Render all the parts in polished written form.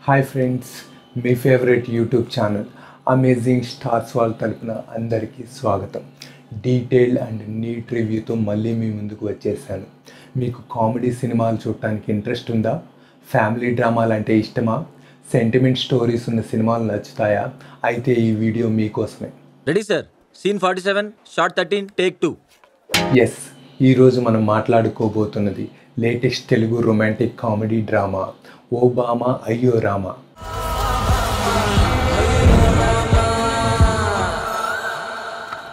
Hi friends, మీ favourite YouTube channel amazing stars వాళ్ళ తరపున అందరికీ స్వాగతం. డీటెయిల్డ్ అండ్ నీట్ రివ్యూతో మళ్ళీ మీ ముందుకు వచ్చేసాను. మీకు కామెడీ సినిమాలు చూడటానికి ఇంట్రెస్ట్ ఉందా? ఫ్యామిలీ డ్రామాలు అంటే ఇష్టమా? సెంటిమెంట్ స్టోరీస్ ఉన్న సినిమాలు నచ్చుతాయా? అయితే ఈ వీడియో మీకోసమే. Ready sir, scene 47 shot 13 take 2. Yes, ఈరోజు మనం మాట్లాడుకోబోతున్నది latest Telugu romantic comedy drama O Bhama Ayyo Rama.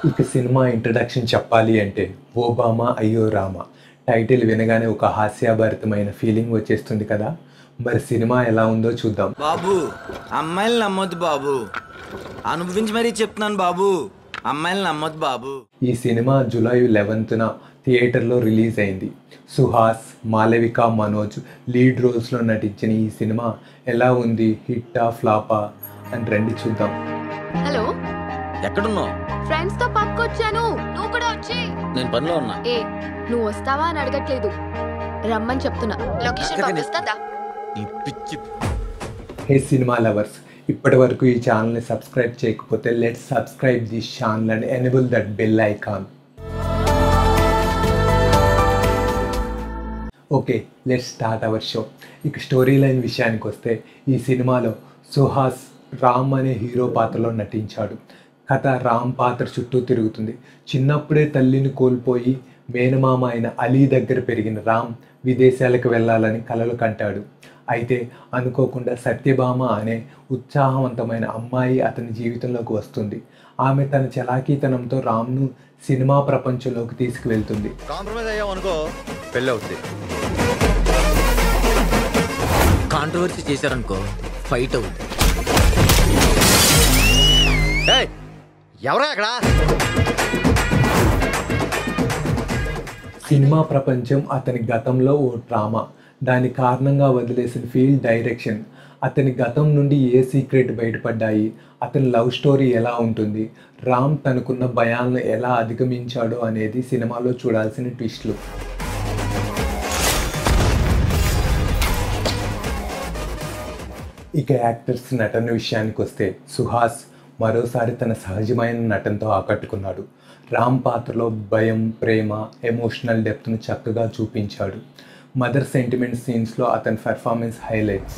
ఇక సినిమా ఇంట్రడక్షన్ చెప్పాలి అంటే ఓ బామా అయ్యో రామా టైటిల్ వినగానే ఒక హాస్యాభరితమైన ఫీలింగ్ వచ్చేస్తుంది కదా. మరి సినిమా ఎలా ఉందో చూద్దాం. బాబు, అమ్మాయిలు నమ్మొద్దు బాబు, అనుభవించి మరీ చెప్తున్నాను బాబు, అమ్మాయిలు నమ్మొద్దు బాబు. ఈ సినిమా జూలై 11న థియేటర్లో రిలీజ్ అయింది. సుహాస్, మాలవిక, మనోజ్ లీడ్ రోల్స్లో నటించిన ఈ సినిమా ఎలా ఉంది, హిట్టా ఫ్లాపా అని రండి చూద్దాం. హలో, ఎక్కడున్నావు? ఫ్రెండ్స్ తో పబ్కి వచ్చాను, నువ్వు కూడా వచ్చి. నేను పనిలో ఉన్నా. నువ్వు వస్తావా అని అడగట్లేదు, రమ్మని చెప్తున్నా. లొకేషన్ పంపిస్తాదా? ఈ పిచ్చి. హే సినిమా లవర్స్, ఇప్పటి వరకు ఈ ఛానల్ని సబ్స్క్రైబ్ చేయకపోతే let's subscribe this channel and enable that bell icon. Okay, let's start our show. ఇక స్టోరీ లైన్ విషయానికి వస్తే ఈ సినిమాలో సుహాస్ రామ్ అనే హీరో పాత్రలో నటించాడు. కథ రామ్ పాత్ర చుట్టూ తిరుగుతుంది. చిన్నప్పుడే తల్లిని కోల్పోయి మేనమామ అయిన అలీ దగ్గర పెరిగిన రామ్ విదేశాలకు వెళ్ళాలని కలలు కంటాడు. అయితే అనుకోకుండా సత్యభామ అనే ఉత్సాహవంతమైన అమ్మాయి అతని జీవితంలోకి వస్తుంది. ఆమె తన చలాకీతనంతో రామ్ను సినిమా ప్రపంచంలోకి తీసుకువెళ్తుంది. కాంప్రమైజ్ అయ్యామనుకో, పెళ్ళి అవుతుంది. కాంట్రవర్సీ చేశారనుకో, ఫైట్ అవుతుంది. ఎవరా అక్కడ? సినిమా ప్రపంచం అతని గతంలో ఓ డ్రామా. దాని కారణంగా వదిలేసిన ఫీల్డ్ డైరెక్షన్, అతని గతం నుండి ఏ సీక్రెట్ బయటపడ్డాయి, అతని లవ్ స్టోరీ ఎలా ఉంటుంది, రామ్ తనకున్న భయాలను ఎలా అధిగమించాడో అనేది సినిమాలో చూడాల్సిన ట్విస్ట్లు. ఇక యాక్టర్స్ నటన విషయానికి వస్తే సుహాస్ మరోసారి తన సహజమైన నటనతో ఆకట్టుకున్నాడు. రామ్ పాత్రలో భయం, ప్రేమ, ఎమోషనల్ డెప్త్ను చక్కగా చూపించాడు. మదర్ సెంటిమెంట్ సీన్స్లో అతని పెర్ఫార్మెన్స్ హైలైట్స్.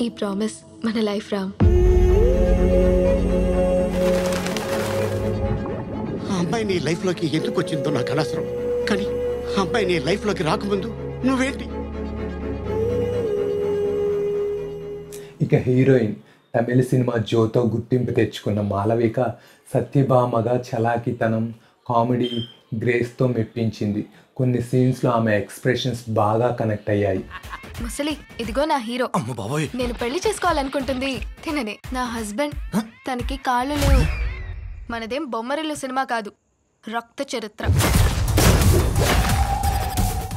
ఈ ప్రామిస్ మన లైఫ్ రామ్. ఆ అమ్మాయి నీ లైఫ్లోకి ఎందుకు వచ్చిందో నాకు అనవసరం, కానీ ఆ అమ్మాయి నీ లైఫ్లోకి రాకముందు నువ్వేంటి? ఇక హీరోయిన్ తమిళ సినిమా జోతో గుర్తింపు తెచ్చుకున్న మాలవిక సత్యభామగా చలాకితనం, కామెడీ, గ్రేస్తో మెప్పించింది. కొన్ని సీన్స్లో ఆమె ఎక్స్ప్రెషన్స్ బాగా కనెక్ట్ అయ్యాయి. ముసలి, ఇదిగో నా హీరో. అమ్మ బాబోయ్, నేను పెళ్లి చేసుకోవాలనుకుంటుంది తిననే. నా హస్బెండ్, తనకి కాళ్ళు లేవు. మనదేం బొమ్మరిల్లు సినిమా కాదు, రక్త చరిత్ర.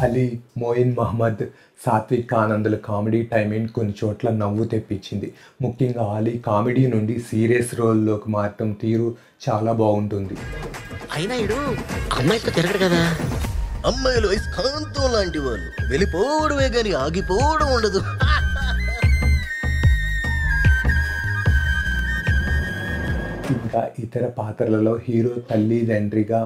అలీ, మోయిన్ మహమ్మద్, సాత్విక్ ఆనందుల కామెడీ టైమింగ్ కొన్ని చోట్ల నవ్వు తెప్పించింది. ముఖ్యంగా అలీ కామెడీ నుండి సీరియస్ రోల్లోకి మారటం తీరు చాలా బాగుంటుంది. అయినా ఇడు అమ్మాయితో తిరగడు కదా. అమ్మాయిలు అయస్కాంతం లాంటి వాళ్ళు, వెళ్ళిపోవడమే కానీ ఆగిపోవడం ఉండదు. ఇంకా ఇతర పాత్రలలో హీరో తల్లిదండ్రిగా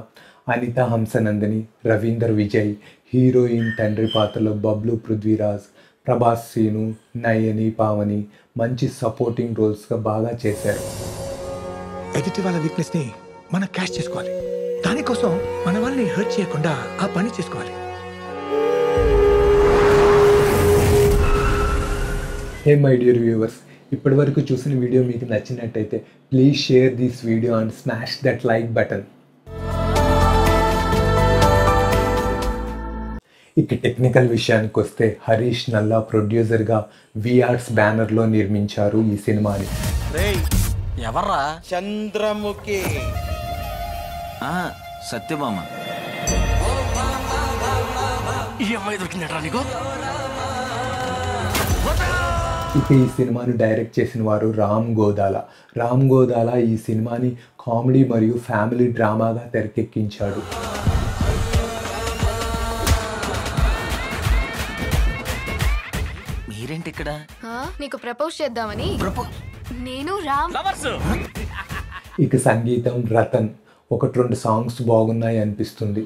అనిత హంసనందని, రవీందర్ విజయ్, హీరోయిన్ తండ్రి పాత్రలో బబ్లు పృథ్వీరాజ్, ప్రభాస్, సీను, నయని, పావని మంచి సపోర్టింగ్ రోల్స్గా బాగా చేశారు. ఎదుటి వాళ్ళ వీక్నెస్ని మనం క్యాష్ చేసుకోవాలి. దానికోసం మన వాళ్ళని హర్ట్ చేయకుండా ఆ పని చేసుకోవాలి. హే మై డియర్ వ్యూవర్స్, ఇప్పటి వరకు చూసిన వీడియో మీకు నచ్చినట్టయితే please share this video and smash that like button. ఇక టెక్నికల్ విషయానికి వస్తే హరీష్ నల్లా ప్రొడ్యూసర్గా విఆర్స్ బ్యానర్లో నిర్మించారు ఈ సినిమాని. ఎవర్రా? చంద్రముఖి, సత్యభామ. ఈ అమ్మాయి దొరికిందట్రా నీకు? ఇక ఈ సినిమాను డైరెక్ట్ చేసిన వారు రామ్ గోదాల. రామ్ గోదాల ఈ సినిమాని కామెడీ మరియు ఫ్యామిలీ డ్రామాగా తెరకెక్కించాడు. మీరేంటి ఇక్కడ? నీకు ప్రపోజ్ చేద్దామని. నేను రామ్. ఇక సంగీతం రతన్. 1-2 సాంగ్స్ బాగున్నాయి అనిపిస్తుంది.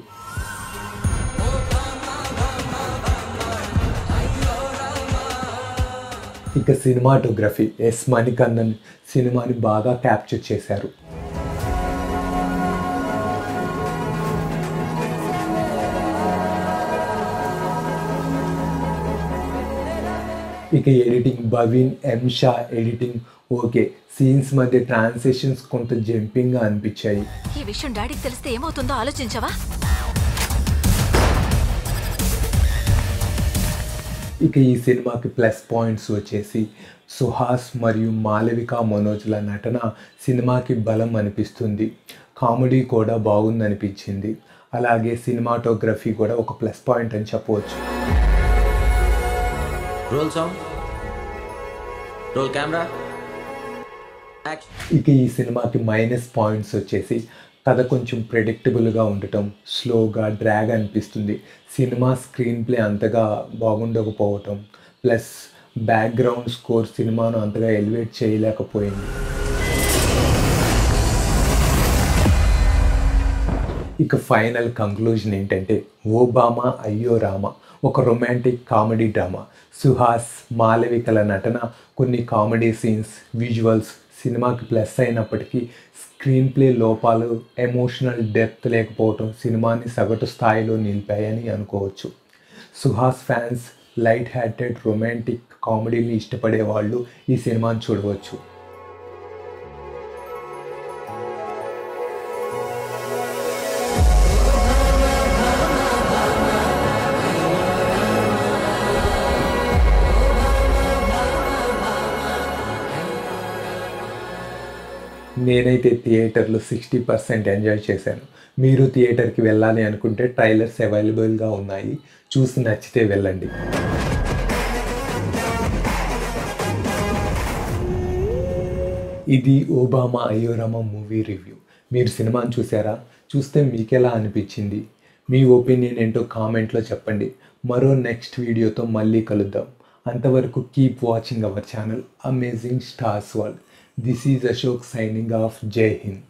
ఇక సినిమాటోగ్రఫీ ఎస్ మణికందన్ సినిమాని బాగా క్యాప్చర్ చేశారు. ఇక ఎడిటింగ్ భవీన్ ఎం షా ఎడిటింగ్ ఓకే. సీన్స్ మధ్య ట్రాన్సిషన్స్ కొంత జంపింగ్గా అనిపించాయి. ఈ విషయం డాడీకి తెలిస్తే ఏమవుతుందో ఆలోచించావా? ఇక ఈ సినిమాకి ప్లస్ పాయింట్స్ వచ్చేసి సుహాస్ మరియు మాలవిక మనోజ్ల నటన సినిమాకి బలం అనిపిస్తుంది. కామెడీ కూడా బాగుందనిపించింది. అలాగే సినిమాటోగ్రఫీ కూడా ఒక ప్లస్ పాయింట్ అని చెప్పవచ్చు. రోల్ సౌండ్, రోల్ కెమెరా, ఇక ఈ సినిమాకి మైనస్ పాయింట్స్ వచ్చేసి కథ కొంచెం ప్రెడిక్టబుల్గా ఉండటం, స్లోగా డ్రాగ్ అనిపిస్తుంది. సినిమా స్క్రీన్ ప్లే అంతగా బాగుండకపోవటం, ప్లస్ బ్యాక్గ్రౌండ్ స్కోర్ సినిమాను అంతగా ఎలివేట్ చేయలేకపోయింది. ఇక ఫైనల్ కంక్లూజన్ ఏంటంటే ఓబామా అయ్యో రామ ఒక రొమాంటిక్ కామెడీ డ్రామా. సుహాస్ మాలవికల నటన, కొన్ని కామెడీ సీన్స్, విజువల్స్ సినిమాకి ప్లస్ అయినప్పటికీ స్క్రీన్ ప్లే లోపాలు, ఎమోషనల్ డెప్త్ లేకపోవటం సినిమాని సగటు స్థాయిలో నిలిపాయని అనుకోవచ్చు. Suhas fans light hearted romantic కామెడీని ఇష్టపడే వాళ్ళు ఈ సినిమాని చూడవచ్చు. నేనైతే థియేటర్లో 60% ఎంజాయ్ చేశాను. మీరు థియేటర్కి వెళ్ళాలి అనుకుంటే ట్రైలర్స్ అవైలబుల్గా ఉన్నాయి, చూసి నచ్చితే వెళ్ళండి. ఇది ఓబామా అయ్యోరామా మూవీ రివ్యూ. మీరు సినిమాని చూసారా? చూస్తే మీకెలా అనిపించింది? మీ ఒపీనియన్ ఏంటో కామెంట్లో చెప్పండి. మరో నెక్స్ట్ వీడియోతో మళ్ళీ కలుద్దాం. అంతవరకు keep watching our channel amazing stars world. This is Ashok signing off. Jai Hind.